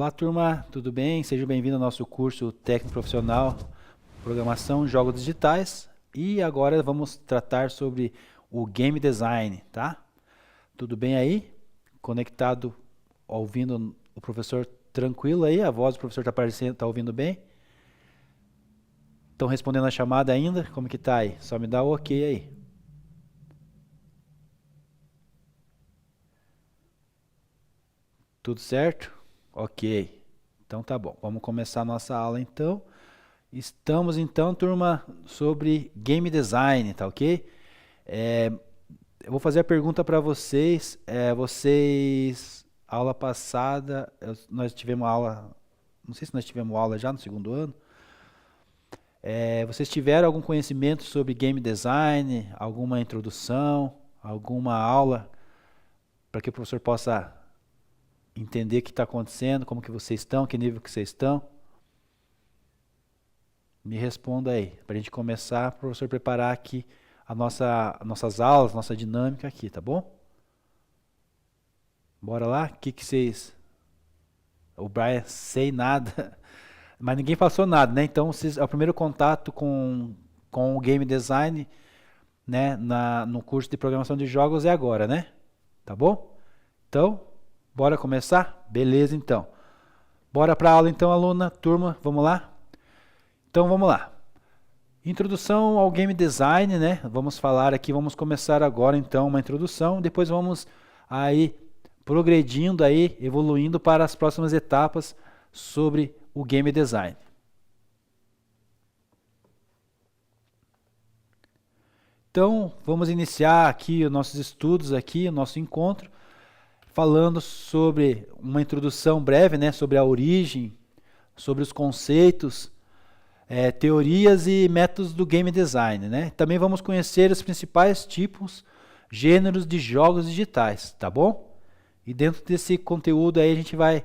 Olá, turma, tudo bem? Sejam bem-vindos ao nosso curso técnico profissional Programação e Jogos Digitais. E agora vamos tratar sobre o Game Design, tá? Tudo bem aí? Conectado, ouvindo o professor tranquilo aí? A voz do professor está aparecendo, tá ouvindo bem? Estão respondendo a chamada ainda? Como que tá aí? Só me dá o ok aí. Tudo certo? Ok. Então tá bom. Vamos começar a nossa aula então. Estamos então, turma, sobre Game Design, tá ok? Eu vou fazer a pergunta para vocês. Aula passada, nós tivemos aula, não sei se nós tivemos aula já no segundo ano. Vocês tiveram algum conhecimento sobre Game Design, alguma introdução, alguma aula para que o professor possa entender o que está acontecendo, como que vocês estão, que nível que vocês estão? Me responda aí, para a gente começar, para o professor preparar aqui nossas aulas, nossa dinâmica aqui, tá bom? Bora lá? O que vocês... O Brian, sei nada, mas ninguém passou nada, né? Então, é o primeiro contato com o Game Design, né, no curso de Programação de Jogos é agora, né? Tá bom? Então, bora começar? Beleza, então. Bora para a aula, então, aluna, turma, vamos lá? Então, vamos lá. Introdução ao Game Design, né? Vamos falar aqui, vamos começar agora, então, uma introdução. Depois vamos aí progredindo aí, evoluindo para as próximas etapas sobre o Game Design. Então, vamos iniciar aqui os nossos estudos, aqui, o nosso encontro, falando sobre uma introdução breve, né, sobre a origem, sobre os conceitos, teorias e métodos do Game Design, né? Também vamos conhecer os principais tipos, gêneros de jogos digitais, tá bom? E dentro desse conteúdo aí a gente vai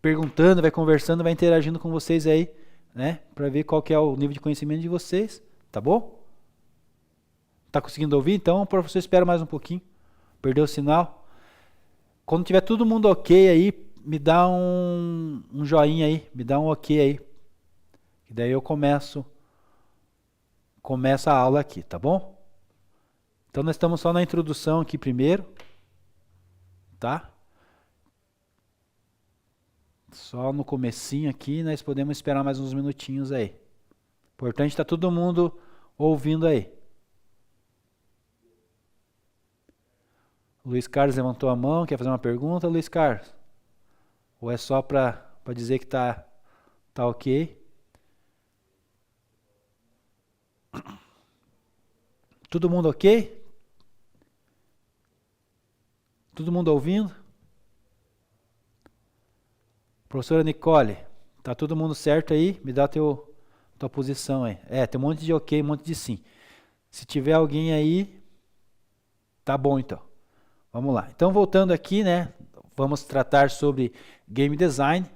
perguntando, vai conversando, vai interagindo com vocês aí, né? Para ver qual que é o nível de conhecimento de vocês, tá bom? Tá conseguindo ouvir? Então o professor espera mais um pouquinho. Perdeu o sinal? Quando tiver todo mundo ok aí, me dá um joinha aí, me dá um ok aí. E daí eu começo a aula aqui, tá bom? Então nós estamos só na introdução aqui primeiro, tá? Só no comecinho aqui, nós podemos esperar mais uns minutinhos aí. Importante tá todo mundo ouvindo aí. Luiz Carlos levantou a mão, quer fazer uma pergunta, Luiz Carlos? Ou é só para dizer que tá ok? Todo mundo ok? Todo mundo ouvindo? Professora Nicole, tá todo mundo certo aí? Me dá tua posição aí. Tem um monte de ok, um monte de sim. Se tiver alguém aí, tá bom então. Vamos lá. Então, voltando aqui, né? Vamos tratar sobre Game Design.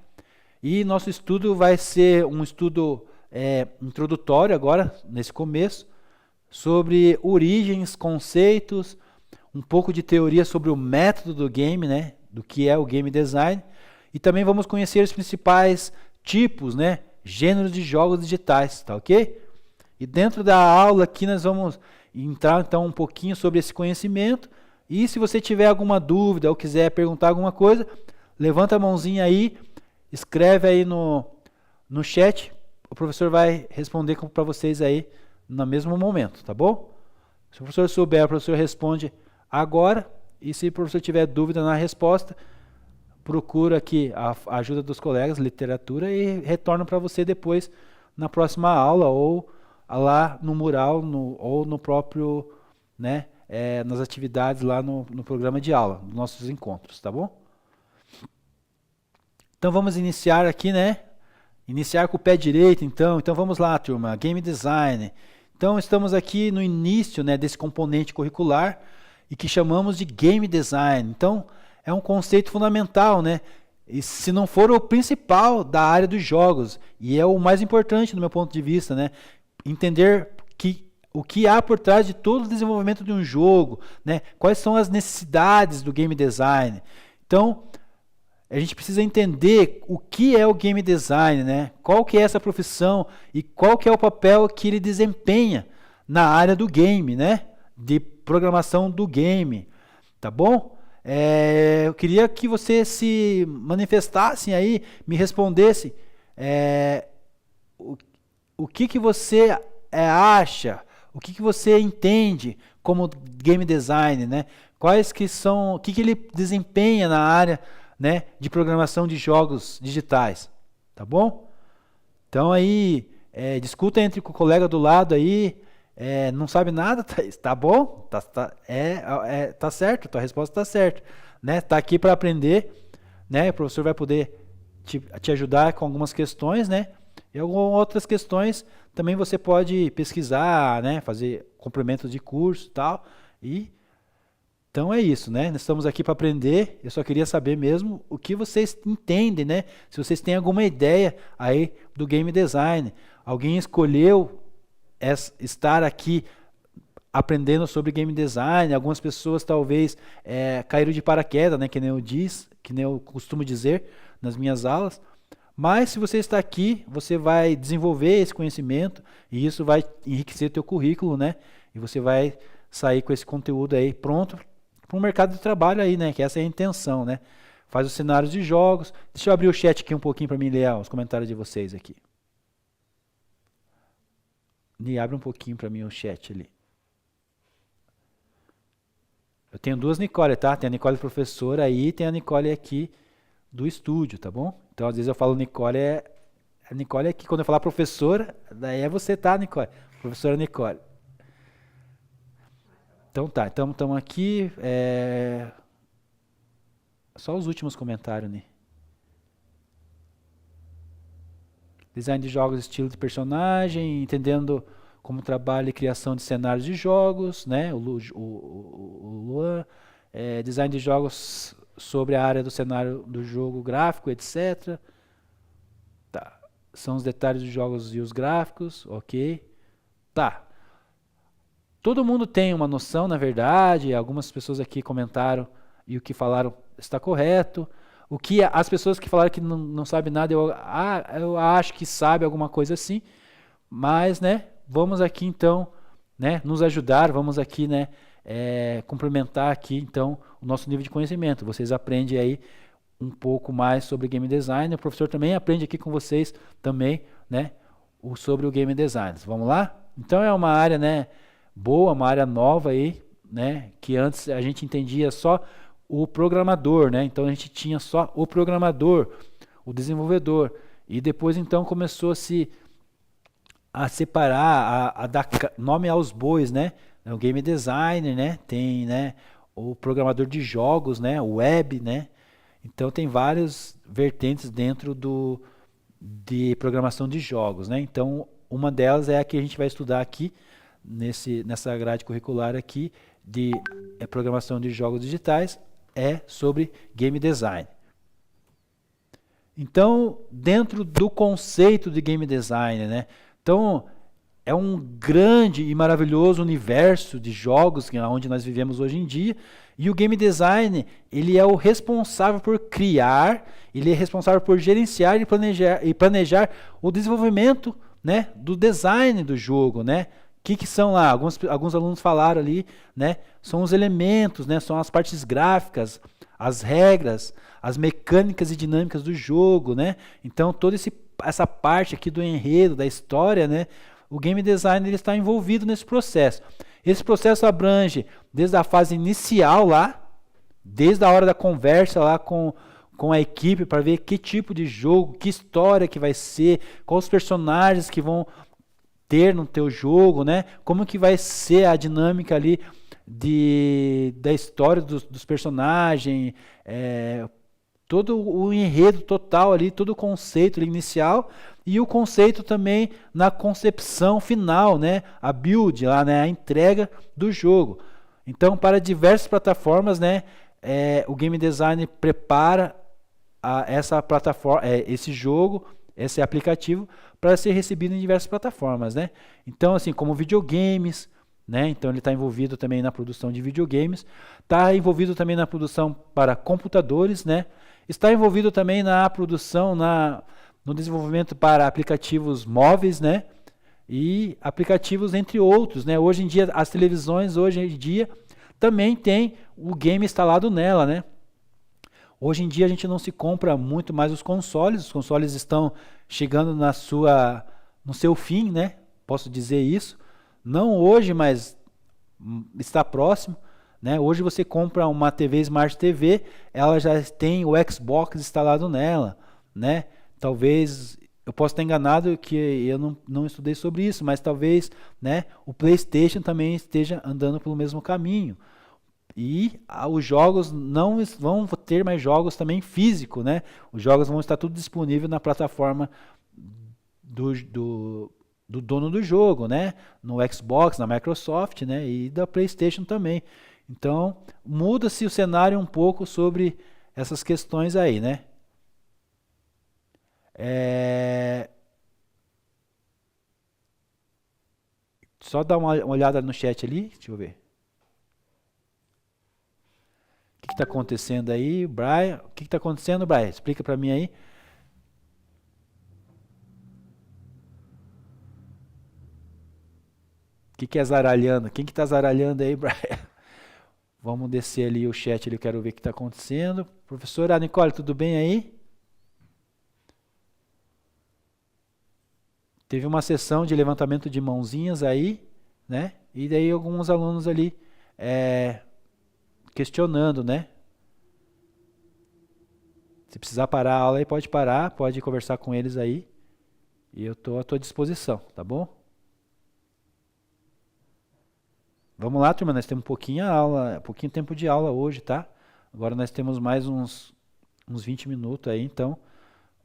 E nosso estudo vai ser um estudo introdutório agora, nesse começo, sobre origens, conceitos, um pouco de teoria sobre o método do game, né? Do que é o Game Design. E também vamos conhecer os principais tipos, né? Gêneros de jogos digitais, tá ok? E dentro da aula aqui nós vamos entrar então um pouquinho sobre esse conhecimento. E se você tiver alguma dúvida ou quiser perguntar alguma coisa, levanta a mãozinha aí, escreve aí no chat, o professor vai responder para vocês aí no mesmo momento, tá bom? Se o professor souber, o professor responde agora, e se o professor tiver dúvida na resposta, procura aqui a ajuda dos colegas, literatura, e retorna para você depois na próxima aula, ou lá no mural, ou no próprio, né, nas atividades lá no programa de aula, nos nossos encontros, tá bom? Então vamos iniciar aqui, né? Iniciar com o pé direito, então vamos lá, turma, Game Design. Então estamos aqui no início, né, desse componente curricular e que chamamos de Game Design. Então é um conceito fundamental, né? E se não for o principal da área dos jogos, e é o mais importante do meu ponto de vista, né? Entender o que há por trás de todo o desenvolvimento de um jogo, né? Quais são as necessidades do Game Design. Então, a gente precisa entender o que é o game design, né? Qual que é essa profissão e qual que é o papel que ele desempenha na área do game, né? De programação do game, tá bom? Eu queria que você se manifestasse aí, me respondesse o, o que que você acha, o que que você entende como game design, né? Quais que são, o que que ele desempenha na área, né, de programação de jogos digitais, tá bom? Então aí, discuta entre o colega do lado aí, não sabe nada, tá bom? Tá certo, tua resposta tá certa, né? Tá aqui para aprender, né? O professor vai poder te ajudar com algumas questões, né? E algumas outras questões também você pode pesquisar, né? Fazer complementos de curso e tal. Então é isso, né? Nós estamos aqui para aprender. Eu só queria saber mesmo o que vocês entendem, né? Se vocês têm alguma ideia aí do game design. Alguém escolheu estar aqui aprendendo sobre game design. Algumas pessoas talvez caíram de paraquedas, né? Que nem eu costumo dizer nas minhas aulas. Mas se você está aqui, você vai desenvolver esse conhecimento e isso vai enriquecer o teu currículo, né? E você vai sair com esse conteúdo aí pronto para o mercado de trabalho aí, né? Que essa é a intenção, né? Faz os cenários de jogos. Deixa eu abrir o chat aqui um pouquinho para mim ler os comentários de vocês aqui. E abre um pouquinho para mim o chat ali. Eu tenho duas Nicole, tá? Tem a Nicole professora aí e tem a Nicole aqui do estúdio, tá bom? Então, às vezes eu falo Nicole, a Nicole aqui. Quando eu falar professora, daí é você, tá, Nicole? Professora Nicole. Então tá, estamos aqui. Só os últimos comentários, né? Design de jogos, estilo de personagem, entendendo como trabalha e criação de cenários de jogos, né? O Luan. Design de jogos sobre a área do cenário do jogo gráfico, etc. Tá. São os detalhes dos jogos e os gráficos, ok. Tá. Todo mundo tem uma noção, na verdade. Algumas pessoas aqui comentaram e o que falaram está correto. O que as pessoas que falaram que não sabem nada, eu acho que sabe alguma coisa assim. Mas, né, vamos aqui então, né, nos ajudar, vamos aqui, né, complementar aqui então o nosso nível de conhecimento. Vocês aprendem aí um pouco mais sobre game design. O professor também aprende aqui com vocês também, né, sobre o game design. Vamos lá? Então é uma área, né, boa, uma área nova aí, né, que antes a gente entendia só o programador, né? Então a gente tinha só o programador, o desenvolvedor, e depois então começou a separar, a dar nome aos bois, né? O game designer, né? Tem, né, o programador de jogos, né? O web, né? Então tem várias vertentes dentro de programação de jogos, né? Então uma delas é a que a gente vai estudar aqui nessa grade curricular aqui de programação de jogos digitais, sobre game design. Então, dentro do conceito de game design, né? Então, é um grande e maravilhoso universo de jogos onde nós vivemos hoje em dia, e o game design, ele é o responsável por criar, ele é responsável por gerenciar e planejar o desenvolvimento, né, do design do jogo, né? O que são lá? Alguns alunos falaram ali, né? São os elementos, né? São as partes gráficas, as regras, as mecânicas e dinâmicas do jogo, né? Então toda essa parte aqui do enredo, da história, né? O game design ele está envolvido nesse processo. Esse processo abrange desde a fase inicial lá, desde a hora da conversa lá com a equipe para ver que tipo de jogo, que história que vai ser, quais os personagens que vão ter no teu jogo, né? Como que vai ser a dinâmica ali da história dos personagens, todo o enredo total ali, todo o conceito ali inicial e o conceito também na concepção final, né? A build lá, né? A entrega do jogo. Então, para diversas plataformas, né? O game design prepara essa plataforma, esse jogo, esse aplicativo para ser recebido em diversas plataformas, né? Então, assim, como videogames, né? Então ele está envolvido também na produção de videogames, está envolvido também na produção para computadores, né? Está envolvido também na produção, no desenvolvimento para aplicativos móveis, né? E aplicativos entre outros, né? Hoje em dia, as televisões, hoje em dia, também tem o game instalado nela, né? Hoje em dia a gente não se compra muito mais os consoles estão chegando no seu fim, né? Posso dizer isso. Não hoje, mas está próximo, né? Hoje você compra uma TV Smart TV, ela já tem o Xbox instalado nela, né? Talvez, eu posso estar enganado que eu não estudei sobre isso, mas talvez, né, o PlayStation também esteja andando pelo mesmo caminho. E os jogos não vão ter mais jogos também físico, né? Os jogos vão estar tudo disponível na plataforma do dono do jogo, né? No Xbox, na Microsoft, né? E da PlayStation também. Então, muda-se o cenário um pouco sobre essas questões aí, né? Só dar uma olhada no chat ali, deixa eu ver. O que está acontecendo aí, Brian? O que está acontecendo, Brian? Explica para mim aí. O que é zaralhando? Quem que está zaralhando aí, Brian? Vamos descer ali o chat, ali, eu quero ver o que está acontecendo. Professora Nicole, tudo bem aí? Teve uma sessão de levantamento de mãozinhas aí, né? E daí alguns alunos ali questionando, né? Se precisar parar a aula aí, pode parar, pode conversar com eles aí. E eu estou à tua disposição, tá bom? Vamos lá, turma, nós temos pouquinho tempo de aula hoje, tá? Agora nós temos mais uns 20 minutos aí, então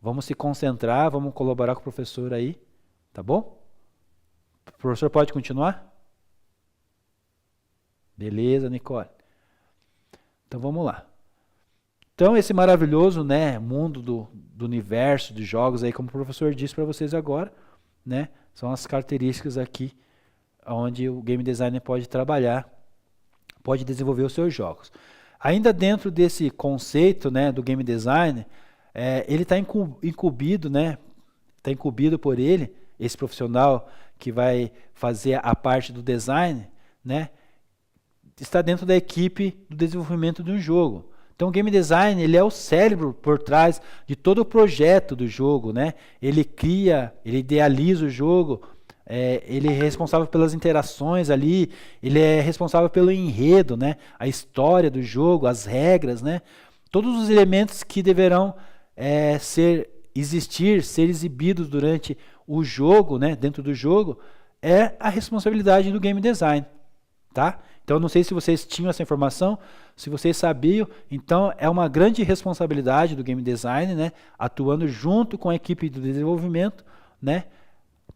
vamos se concentrar, vamos colaborar com o professor aí, tá bom? O professor pode continuar? Beleza, Nicole. Então vamos lá. Então esse maravilhoso, né, mundo do universo de jogos aí, como o professor disse para vocês agora, né, são as características aqui onde o game designer pode trabalhar, pode desenvolver os seus jogos. Ainda dentro desse conceito, né, do game designer, ele está incumbido, né, está incumbido por ele, esse profissional que vai fazer a parte do design, né, está dentro da equipe do desenvolvimento de um jogo. Então o game design, ele é o cérebro por trás de todo o projeto do jogo, né? Ele cria, ele idealiza o jogo, ele é responsável pelas interações ali, ele é responsável pelo enredo, né? A história do jogo, as regras, né? Todos os elementos que deverão ser exibidos durante o jogo, né? Dentro do jogo, é a responsabilidade do game design, tá? Então, não sei se vocês tinham essa informação, se vocês sabiam, então é uma grande responsabilidade do game design, né, atuando junto com a equipe do desenvolvimento, né,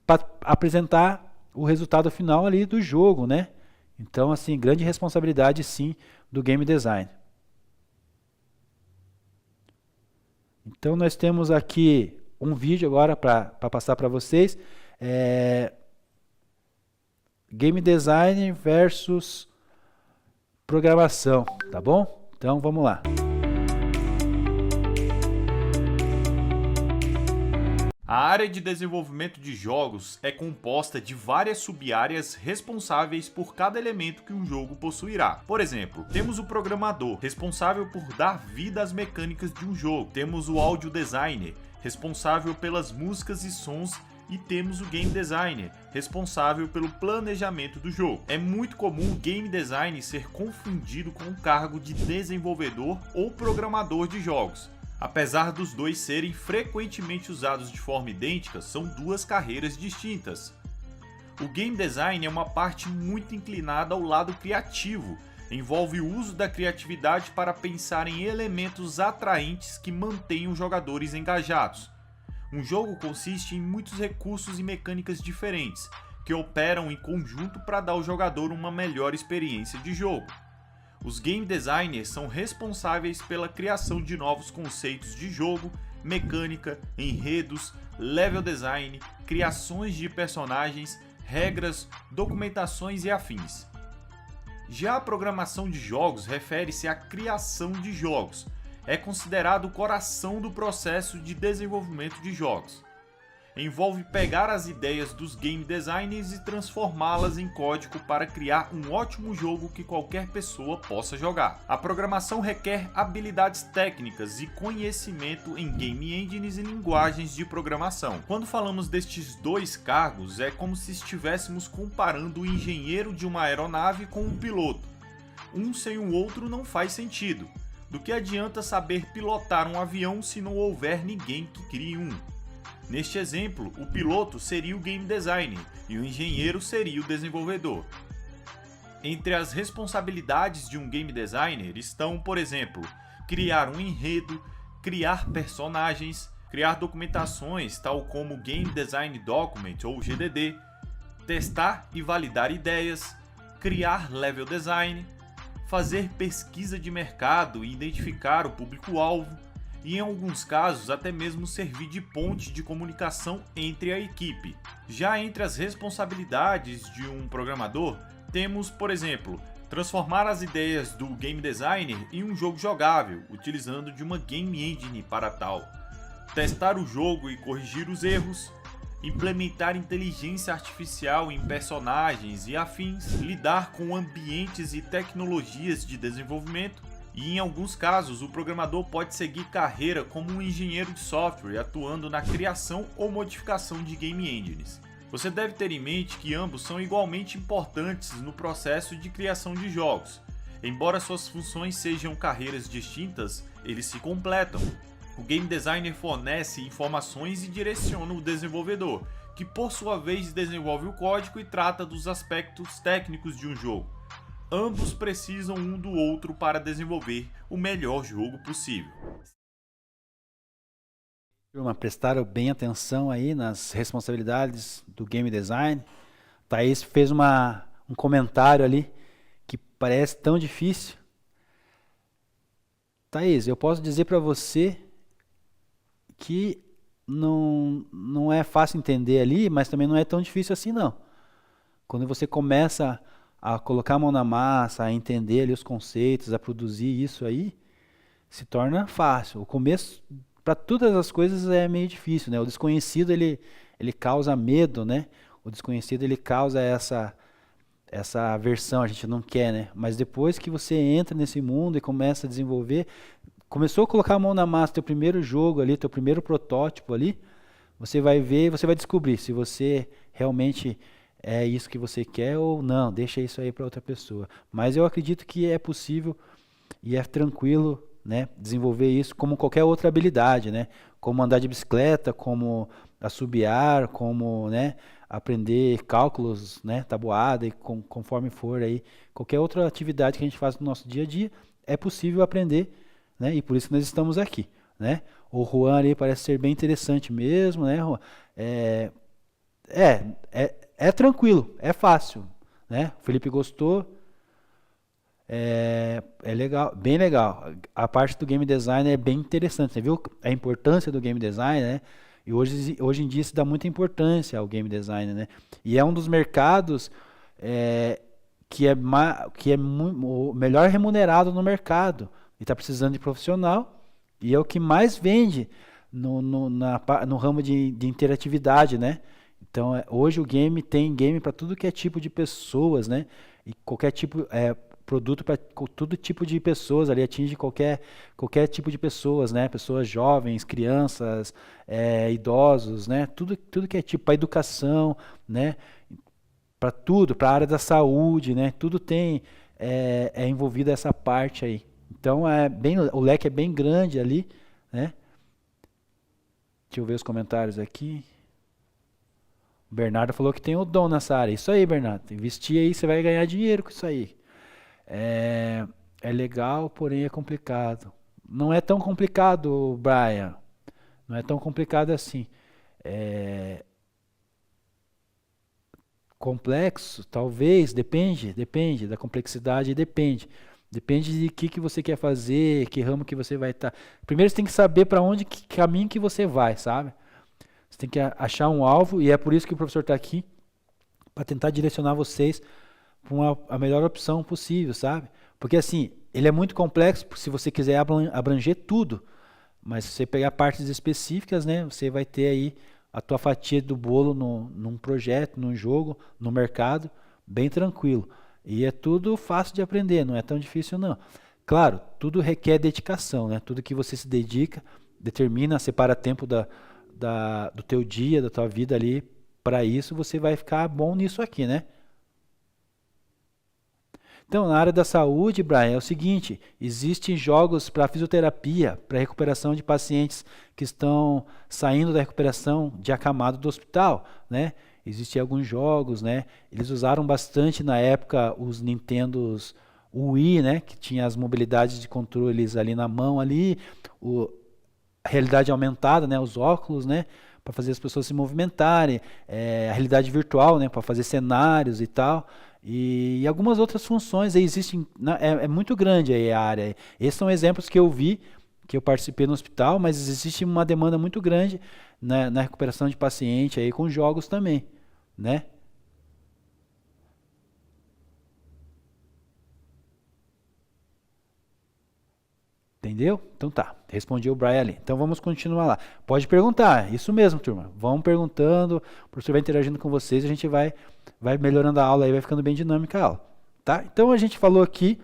para apresentar o resultado final ali do jogo, né? Então, assim, grande responsabilidade, sim, do game design. Então, nós temos aqui um vídeo agora para passar para vocês. Game design versus programação, tá bom? Então vamos lá. A área de desenvolvimento de jogos é composta de várias sub-áreas responsáveis por cada elemento que um jogo possuirá. Por exemplo, temos o programador, responsável por dar vida às mecânicas de um jogo. Temos o audio designer, responsável pelas músicas e sons, e temos o game designer, responsável pelo planejamento do jogo. É muito comum o game design ser confundido com o cargo de desenvolvedor ou programador de jogos. Apesar dos dois serem frequentemente usados de forma idêntica, são duas carreiras distintas. O game design é uma parte muito inclinada ao lado criativo, envolve o uso da criatividade para pensar em elementos atraentes que mantenham os jogadores engajados. Um jogo consiste em muitos recursos e mecânicas diferentes, que operam em conjunto para dar ao jogador uma melhor experiência de jogo. Os game designers são responsáveis pela criação de novos conceitos de jogo, mecânica, enredos, level design, criações de personagens, regras, documentações e afins. Já a programação de jogos refere-se à criação de jogos. é considerado o coração do processo de desenvolvimento de jogos. Envolve pegar as ideias dos game designers e transformá-las em código para criar um ótimo jogo que qualquer pessoa possa jogar. A programação requer habilidades técnicas e conhecimento em game engines e linguagens de programação. Quando falamos destes dois cargos, é como se estivéssemos comparando o engenheiro de uma aeronave com um piloto. Um sem o outro não faz sentido. Do que adianta saber pilotar um avião se não houver ninguém que crie um? Neste exemplo, o piloto seria o game designer e o engenheiro seria o desenvolvedor. Entre as responsabilidades de um game designer estão, por exemplo, criar um enredo, criar personagens, criar documentações tal como Game Design Document ou GDD, testar e validar ideias, criar level design, fazer pesquisa de mercado e identificar o público-alvo, e em alguns casos até mesmo servir de ponte de comunicação entre a equipe. Já entre as responsabilidades de um programador, temos, por exemplo, transformar as ideias do game designer em um jogo jogável, utilizando de uma game engine para tal, testar o jogo e corrigir os erros, implementar inteligência artificial em personagens e afins, lidar com ambientes e tecnologias de desenvolvimento, e em alguns casos o programador pode seguir carreira como um engenheiro de software, atuando na criação ou modificação de game engines. Você deve ter em mente que ambos são igualmente importantes no processo de criação de jogos. Embora suas funções sejam carreiras distintas, eles se completam. O game designer fornece informações e direciona o desenvolvedor, que por sua vez desenvolve o código e trata dos aspectos técnicos de um jogo. Ambos precisam um do outro para desenvolver o melhor jogo possível. Turma, prestaram bem atenção aí nas responsabilidades do game design. Thaís fez um comentário ali que parece tão difícil. Thaís, eu posso dizer para você que não é fácil entender ali, mas também não é tão difícil assim não. Quando você começa a colocar a mão na massa, a entender ali os conceitos, a produzir isso aí, se torna fácil. O começo, para todas as coisas, é meio difícil, né? O desconhecido, ele causa medo, né? O desconhecido, ele causa essa aversão, a gente não quer, né? Mas depois que você entra nesse mundo e começa a desenvolver, começou a colocar a mão na massa, teu primeiro jogo ali, teu primeiro protótipo ali, você vai ver, você vai descobrir se você realmente é isso que você quer ou não, deixa isso aí para outra pessoa. Mas eu acredito que é possível e é tranquilo, né, desenvolver isso como qualquer outra habilidade, né, como andar de bicicleta, como assobiar, como, né, aprender cálculos, né, tabuada e conforme for aí, qualquer outra atividade que a gente faz no nosso dia a dia, é possível aprender, né, e por isso que nós estamos aqui, né. O Juan ali parece ser bem interessante mesmo, né, Juan? É tranquilo, é fácil, né? O Felipe gostou, é legal, bem legal. A parte do game design é bem interessante, você viu a importância do game design, né? E hoje em dia se dá muita importância ao game design, né? E é um dos mercados que é o melhor remunerado no mercado. E está precisando de profissional e é o que mais vende no ramo de interatividade, né? Então, hoje o game tem game para tudo que é tipo de pessoas, né? E qualquer tipo, produto para todo tipo de pessoas, ali atinge qualquer tipo de pessoas, né? Pessoas jovens, crianças, idosos, né? Tudo que é tipo para educação, né? Para tudo, para a área da saúde, né? Tudo tem envolvido essa parte aí. Então, o leque é bem grande ali, né? Deixa eu ver os comentários aqui. O Bernardo falou que tem o dom nessa área. Isso aí, Bernardo. Investir aí, você vai ganhar dinheiro com isso aí. É legal, porém é complicado. Não é tão complicado, Brian. Não é tão complicado assim. Complexo, talvez, depende da complexidade, depende. Depende de que você quer fazer, que ramo que você vai estar. Primeiro você tem que saber para onde, que caminho que você vai, sabe? Você tem que achar um alvo, e é por isso que o professor está aqui, para tentar direcionar vocês para a melhor opção possível, sabe? Porque assim, ele é muito complexo se você quiser abranger tudo, mas se você pegar partes específicas, né, você vai ter aí a tua fatia do bolo num projeto, num jogo, no mercado, bem tranquilo. E é tudo fácil de aprender, não é tão difícil não. Claro, tudo requer dedicação, né? Tudo que você se dedica, determina, separa tempo do teu dia, da tua vida ali, para isso você vai ficar bom nisso aqui, né? Então, na área da saúde, Brian, é o seguinte: existem jogos para fisioterapia, para recuperação de pacientes que estão saindo da recuperação de acamado do hospital, né? Existem alguns jogos, né? Eles usaram bastante na época os Nintendos Wii, né? Que tinha as mobilidades de controles ali na mão ali, a realidade aumentada, né? Os óculos, né? Para fazer as pessoas se movimentarem, a realidade virtual, né? Para fazer cenários e tal. E algumas outras funções aí existem, é muito grande aí a área. Esses são exemplos que eu vi, que eu participei no hospital, mas existe uma demanda muito grande na recuperação de paciente aí com jogos também, né? Entendeu? Então tá, respondi o Brian ali. Então vamos continuar lá. Pode perguntar, isso mesmo, turma. Vão perguntando, o professor vai interagindo com vocês, a gente vai melhorando a aula aí, vai ficando bem dinâmica a aula. Tá? Então a gente falou aqui,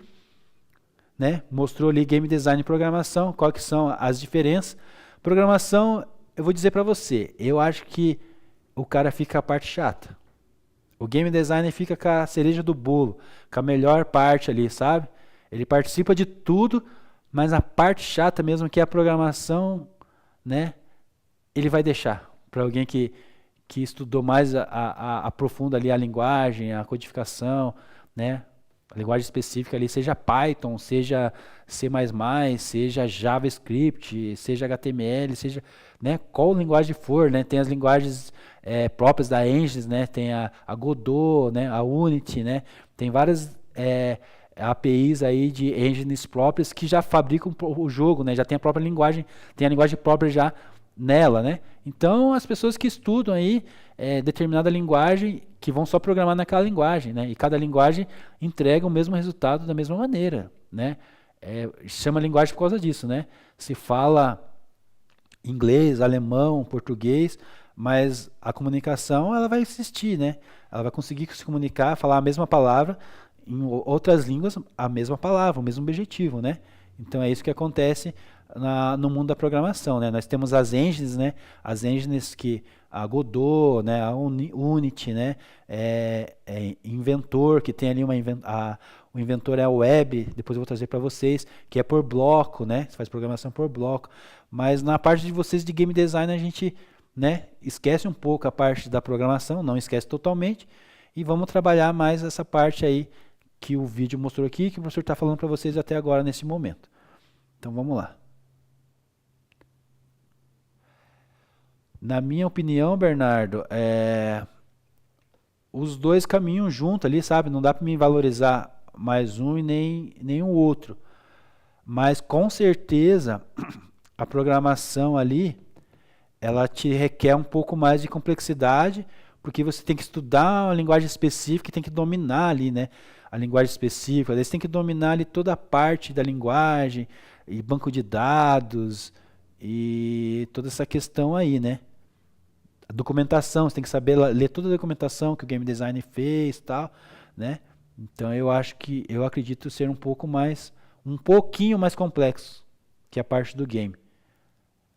né? Mostrou ali game design e programação, quais que são as diferenças. Programação, eu vou dizer para você, eu acho que o cara fica com a parte chata. O game design fica com a cereja do bolo, com a melhor parte ali, sabe? Ele participa de tudo, mas a parte chata mesmo, que é a programação, né? Ele vai deixar para alguém que estudou mais aprofunda ali a linguagem, a codificação, né? A linguagem específica ali, seja Python, seja C++, seja JavaScript, seja HTML, seja, né, qual linguagem for, né? Tem as linguagens próprias da Engines, né? Tem a Godot, né? A Unity, né? Tem várias APIs aí de engines próprias que já fabricam o jogo, né? Já tem a própria linguagem, tem a linguagem própria já nela, né? Então as pessoas que estudam aí determinada linguagem, que vão só programar naquela linguagem, né? E cada linguagem entrega o mesmo resultado da mesma maneira, né? Chama linguagem por causa disso, né? Se fala inglês, alemão, português, mas a comunicação ela vai existir, né? Ela vai conseguir se comunicar, falar a mesma palavra em outras línguas, a mesma palavra, o mesmo objetivo, né? Então é isso que acontece no mundo da programação, né? Nós temos as engines, né? As engines que a Godot, né? A Unity, né? Inventor, que tem ali o Inventor é a web, depois eu vou trazer para vocês, que é por bloco, né? Você faz programação por bloco. Mas na parte de vocês de game design a gente, né? Esquece um pouco a parte da programação, não esquece totalmente, e vamos trabalhar mais essa parte aí que o vídeo mostrou aqui, que o professor está falando para vocês até agora nesse momento. Então vamos lá. Na minha opinião, Bernardo, os dois caminham junto ali, sabe? Não dá para me valorizar mais um e nem o outro. Mas com certeza a programação ali, ela te requer um pouco mais de complexidade, porque você tem que estudar uma linguagem específica e tem que dominar ali, né? A linguagem específica, daí você tem que dominar ali toda a parte da linguagem, e banco de dados, e toda essa questão aí, né? A documentação, você tem que saber ler toda a documentação que o game design fez e tal, né? Então eu acredito ser um pouquinho mais complexo que a parte do game.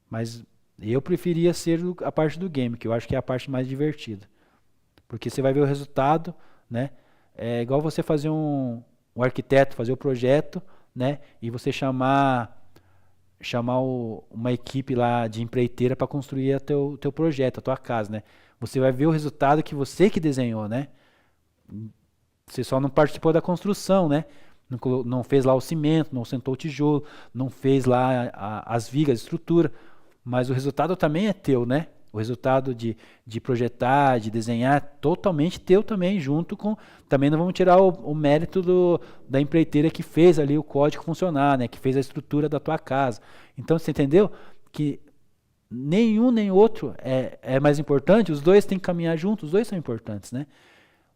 Mas eu preferia ser a parte do game, que eu acho que é a parte mais divertida. Porque você vai ver o resultado, né? É igual você fazer um arquiteto, fazer o projeto, né? E você chamar uma equipe lá de empreiteira para construir teu projeto, a tua casa, né? Você vai ver o resultado que você que desenhou, né? Você só não participou da construção, né? Não fez lá o cimento, não sentou o tijolo, não fez lá as vigas, a estrutura, mas o resultado também é teu, né? O resultado de projetar, de desenhar, é totalmente teu também, junto com... Também não vamos tirar o mérito da empreiteira que fez ali o código funcionar, né? Que fez a estrutura da tua casa. Então, você entendeu? Que nenhum nem outro é mais importante, os dois têm que caminhar juntos, os dois são importantes, né?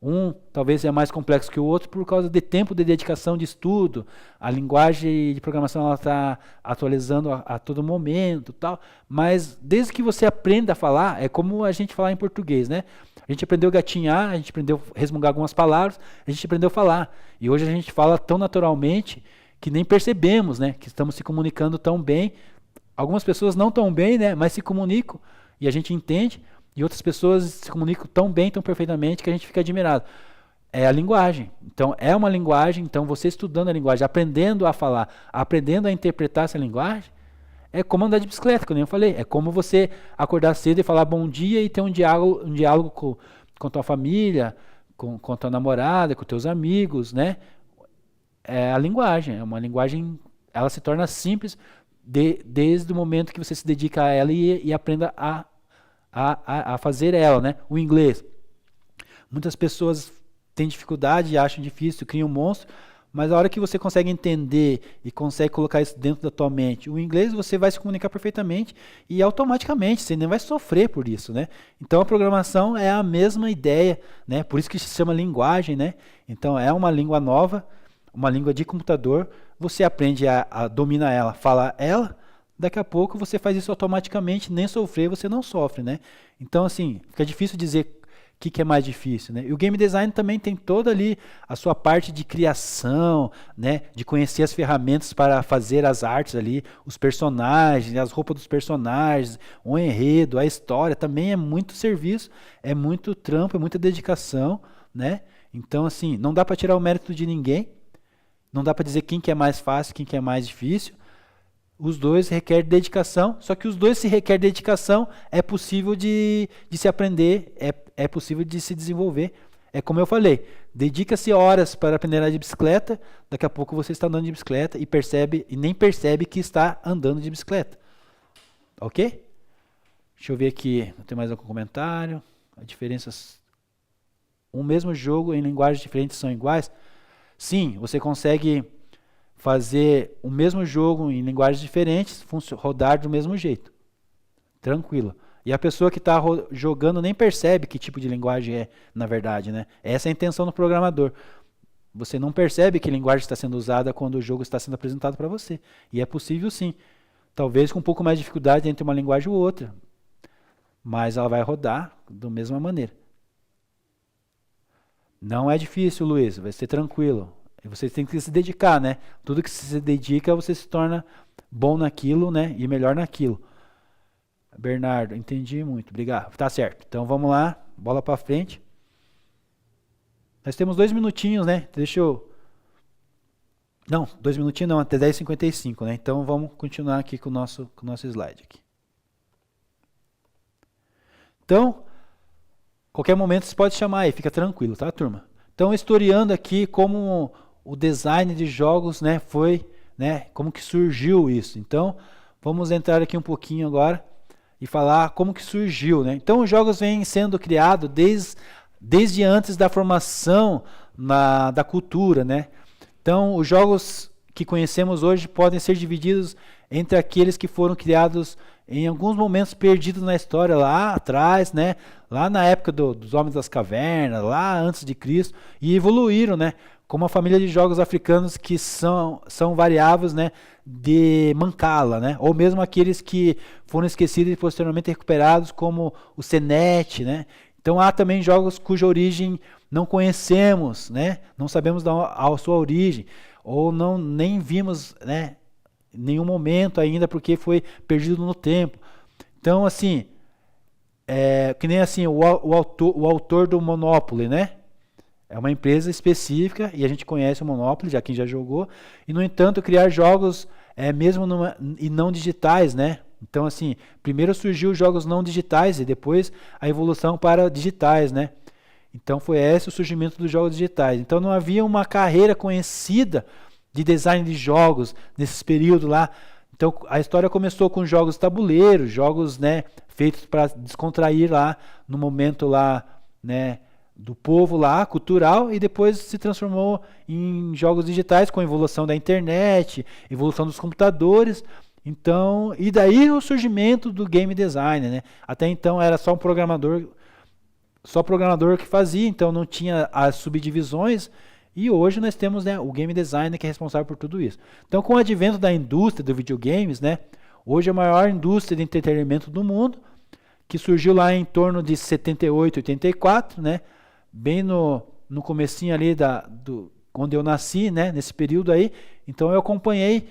Um talvez é mais complexo que o outro por causa de tempo de dedicação de estudo. A linguagem de programação está atualizando a todo momento, tal. Mas desde que você aprenda a falar, é como a gente falar em português, né? A gente aprendeu a gatinhar, a gente aprendeu a resmungar algumas palavras, a gente aprendeu a falar. E hoje a gente fala tão naturalmente que nem percebemos, né? Que estamos se comunicando tão bem. Algumas pessoas não tão bem, né? Mas se comunicam e a gente entende. E outras pessoas se comunicam tão bem, tão perfeitamente, que a gente fica admirado. É a linguagem. Então, é uma linguagem. Então, você estudando a linguagem, aprendendo a falar, aprendendo a interpretar essa linguagem, é como andar de bicicleta, como eu falei. É como você acordar cedo e falar bom dia e ter um diálogo com tua família, com tua namorada, com teus amigos, né? É a linguagem. É uma linguagem, ela se torna simples desde o momento que você se dedica a ela e aprenda a fazer ela, né? O inglês. Muitas pessoas têm dificuldade, acham difícil, criam um monstro, mas a hora que você consegue entender e consegue colocar isso dentro da tua mente, o inglês você vai se comunicar perfeitamente e automaticamente, você nem vai sofrer por isso, né? Então a programação é a mesma ideia, né? Por isso que se chama linguagem, né? Então é uma língua nova, uma língua de computador, você aprende a dominar ela, falar ela. Daqui a pouco você faz isso automaticamente, nem sofrer, você não sofre, né? Então, assim, fica difícil dizer o que é mais difícil, né? E o game design também tem toda ali a sua parte de criação, né? De conhecer as ferramentas para fazer as artes ali, os personagens, as roupas dos personagens, o enredo, a história, também é muito serviço, é muito trampo, é muita dedicação, né? Então, assim, não dá para tirar o mérito de ninguém, não dá para dizer quem que é mais fácil, quem que é mais difícil. Os dois requerem dedicação, só que os dois se requer dedicação, é possível de se aprender, é possível de se desenvolver. É como eu falei, dedica-se horas para aprender a andar de bicicleta, daqui a pouco você está andando de bicicleta e nem percebe que está andando de bicicleta. Ok? Deixa eu ver aqui, tem mais algum comentário? As diferenças... Um mesmo jogo em linguagens diferentes são iguais? Sim, você consegue fazer o mesmo jogo em linguagens diferentes, rodar do mesmo jeito. Tranquilo. E a pessoa que está jogando nem percebe que tipo de linguagem é, na verdade, né? Essa é a intenção do programador. Você não percebe que linguagem está sendo usada quando o jogo está sendo apresentado para você. E é possível sim. Talvez com um pouco mais de dificuldade entre uma linguagem ou outra. Mas ela vai rodar da mesma maneira. Não é difícil, Luiz. Vai ser tranquilo. E você tem que se dedicar, né? Tudo que você se dedica, você se torna bom naquilo, né? E melhor naquilo. Bernardo, entendi muito. Obrigado. Tá certo. Então vamos lá. Bola para frente. Nós temos 2 minutinhos, né? Deixa eu... Não, 2 minutinhos não. Até 10h55, né? Então vamos continuar aqui com o nosso slide aqui. Então, qualquer momento você pode chamar aí. Fica tranquilo, tá, turma? Então, historiando aqui como... o design de jogos, né, foi, né, como que surgiu isso. Então, vamos entrar aqui um pouquinho agora e falar como que surgiu, né. Então, os jogos vêm sendo criados desde antes da formação da cultura, né. Então, os jogos que conhecemos hoje podem ser divididos entre aqueles que foram criados em alguns momentos perdidos na história lá atrás, né, lá na época dos homens das cavernas, lá antes de Cristo, e evoluíram, né, como a família de jogos africanos que são variáveis, né, de Mancala, né, ou mesmo aqueles que foram esquecidos e posteriormente recuperados, como o Senet, né. Então há também jogos cuja origem não conhecemos, né, não sabemos a sua origem, ou nem vimos, né, em nenhum momento ainda porque foi perdido no tempo. Então, assim, que nem assim o autor do Monopoly, né? É uma empresa específica e a gente conhece o Monopoly, já quem já jogou. E, no entanto, criar jogos mesmo e não digitais, né? Então, assim, primeiro surgiu os jogos não digitais e depois a evolução para digitais, né? Então, foi esse o surgimento dos jogos digitais. Então, não havia uma carreira conhecida de design de jogos nesse período lá. Então, a história começou com jogos tabuleiros, jogos, né, feitos para descontrair lá no momento lá, né, do povo lá, cultural, e depois se transformou em jogos digitais com a evolução da internet, evolução dos computadores. Então, e daí o surgimento do game design, né? Até então era só um programador só programador que fazia, então não tinha as subdivisões. E hoje nós temos, né, o game designer que é responsável por tudo isso. Então, com o advento da indústria dos videogames, né, hoje é a maior indústria de entretenimento do mundo, que surgiu lá em torno de 78, 84, né, bem no comecinho ali quando eu nasci, né, nesse período aí. Então eu acompanhei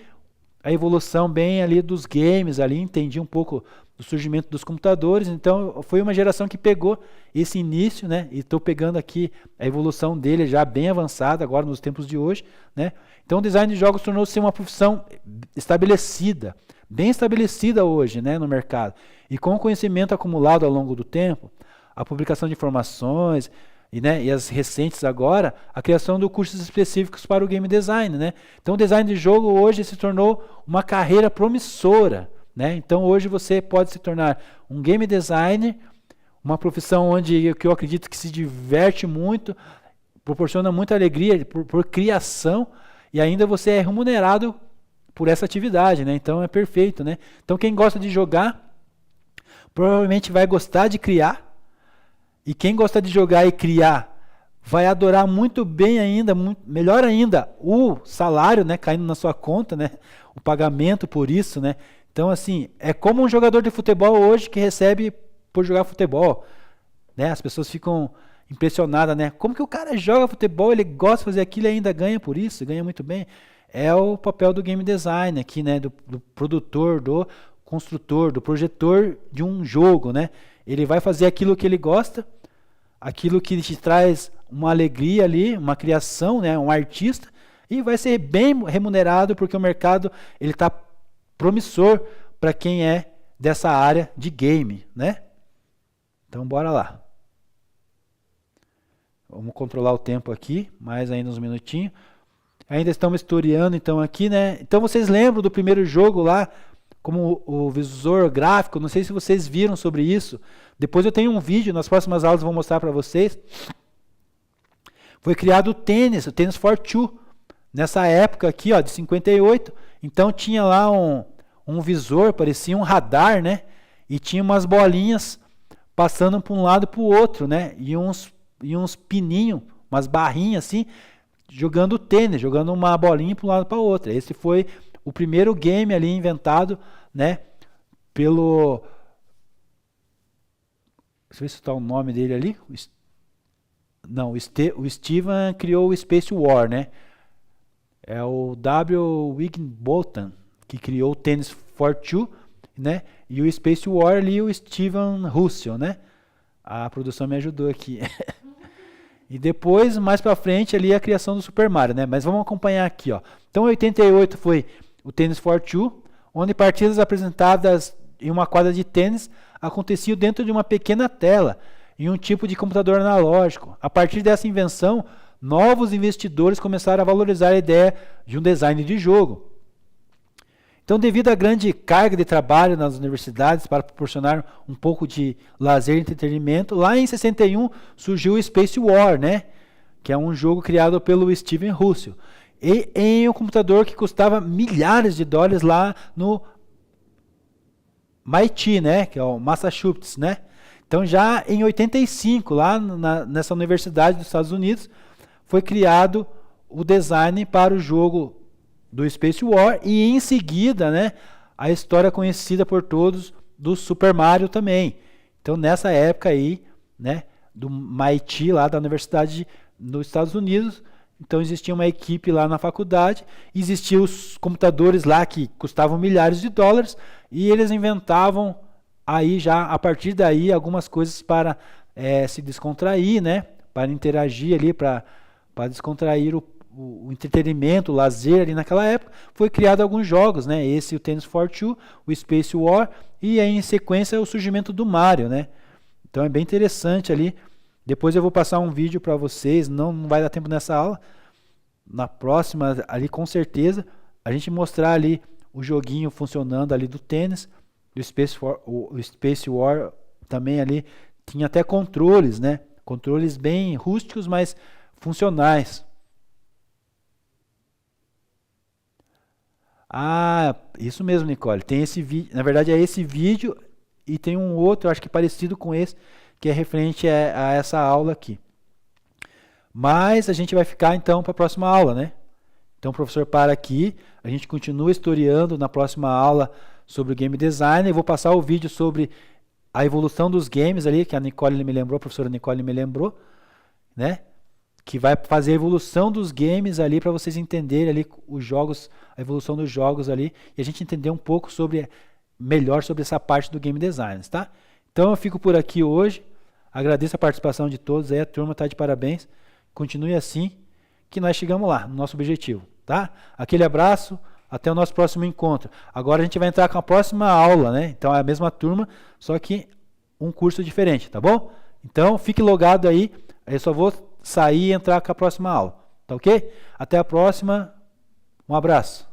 a evolução bem ali dos games, ali entendi um pouco do surgimento dos computadores. Então foi uma geração que pegou esse início, né, e estou pegando aqui a evolução dele já bem avançada agora nos tempos de hoje, né. Então o design de jogos tornou-se uma profissão estabelecida, bem estabelecida hoje, né, no mercado. E com o conhecimento acumulado ao longo do tempo, a publicação de informações e as recentes agora, a criação de cursos específicos para o game design, né? Então o design de jogo hoje se tornou uma carreira promissora, né? Então hoje você pode se tornar um game designer, uma profissão que eu acredito que se diverte muito, proporciona muita alegria por criação, e ainda você é remunerado por essa atividade, né? Então é perfeito, né? Então quem gosta de jogar provavelmente vai gostar de criar, e quem gosta de jogar e criar vai adorar muito bem ainda, melhor ainda, o salário, né, caindo na sua conta, né, o pagamento por isso, né. Então assim, é como um jogador de futebol hoje que recebe por jogar futebol, né? As pessoas ficam impressionadas, né? Como que o cara joga futebol, ele gosta de fazer aquilo e ainda ganha por isso, ganha muito bem. É o papel do game design aqui, né, do produtor, do construtor, do projetor de um jogo, né? Ele vai fazer aquilo que ele gosta, aquilo que te traz uma alegria ali, uma criação, né? Um artista, e vai ser bem remunerado porque o mercado ele está promissor para quem é dessa área de game, né? Então bora lá. Vamos controlar o tempo aqui, mais ainda uns minutinhos. Ainda estamos historiando então aqui, né? Então vocês lembram do primeiro jogo lá, como o visor gráfico, não sei se vocês viram sobre isso. Depois eu tenho um vídeo, nas próximas aulas eu vou mostrar para vocês. Foi criado o Tennis for Two, nessa época aqui, ó, de 58. Então tinha lá um visor, parecia um radar, né? E tinha umas bolinhas passando para um lado e para o outro, né? E uns pininhos, umas barrinhas assim, jogando tênis, jogando uma bolinha para um lado para o outro. Esse foi o primeiro game ali inventado, né, pelo... Deixa eu ver se está o nome dele ali. Não, o Steven criou o Space War, né? É o W. Wigginbotham que criou o Tennis for Two, né? E o Space War ali, o Steven Russell, né? A produção me ajudou aqui. E depois, mais para frente, ali a criação do Super Mario, né? Mas vamos acompanhar aqui, ó. Então, em 88 foi o Tennis for Two, onde partidas apresentadas em uma quadra de tênis aconteciam dentro de uma pequena tela, em um tipo de computador analógico. A partir dessa invenção, novos investidores começaram a valorizar a ideia de um design de jogo. Então, devido à grande carga de trabalho nas universidades para proporcionar um pouco de lazer e entretenimento, lá em 61 surgiu o Space War, né? Que é um jogo criado pelo Steven Russell. E em um computador que custava milhares de dólares lá no MIT, né? Que é o Massachusetts, né? Então, já em 85, lá nessa universidade dos Estados Unidos, foi criado o design para o jogo do Space War, e em seguida, né, a história conhecida por todos do Super Mario também. Então, nessa época aí, né, do MIT, lá da Universidade dos Estados Unidos, então existia uma equipe lá na faculdade, existiam os computadores lá que custavam milhares de dólares, e eles inventavam aí já, a partir daí, algumas coisas para se descontrair, né, para interagir ali, para descontrair o entretenimento, o lazer ali naquela época. Foi criado alguns jogos, né? Esse, o Tennis for Two, o Space War, e aí em sequência o surgimento do Mario, né? Então é bem interessante ali. Depois eu vou passar um vídeo para vocês, não vai dar tempo nessa aula. Na próxima, ali com certeza, a gente mostrar ali o joguinho funcionando ali do tênis, do o Space War também ali tinha até controles, né? Controles bem rústicos, mas funcionais. Ah, isso mesmo, Nicole. Tem esse vídeo. Na verdade, é esse vídeo e tem um outro, acho que parecido com esse, que é referente a essa aula aqui. Mas a gente vai ficar então para a próxima aula, né? Então o professor para aqui, a gente continua historiando na próxima aula sobre o game design. Eu vou passar o vídeo sobre a evolução dos games ali, que a Nicole me lembrou, a professora Nicole me lembrou, né? Que vai fazer a evolução dos games ali para vocês entenderem ali os jogos, a evolução dos jogos ali, e a gente entender um pouco melhor sobre essa parte do game design, tá? Então eu fico por aqui hoje. Agradeço a participação de todos aí, a turma está de parabéns. Continue assim, que nós chegamos lá, no nosso objetivo, tá? Aquele abraço, até o nosso próximo encontro. Agora a gente vai entrar com a próxima aula, né? Então é a mesma turma, só que um curso diferente, tá bom? Então fique logado aí, eu só vou sair e entrar com a próxima aula, tá ok? Até a próxima, um abraço.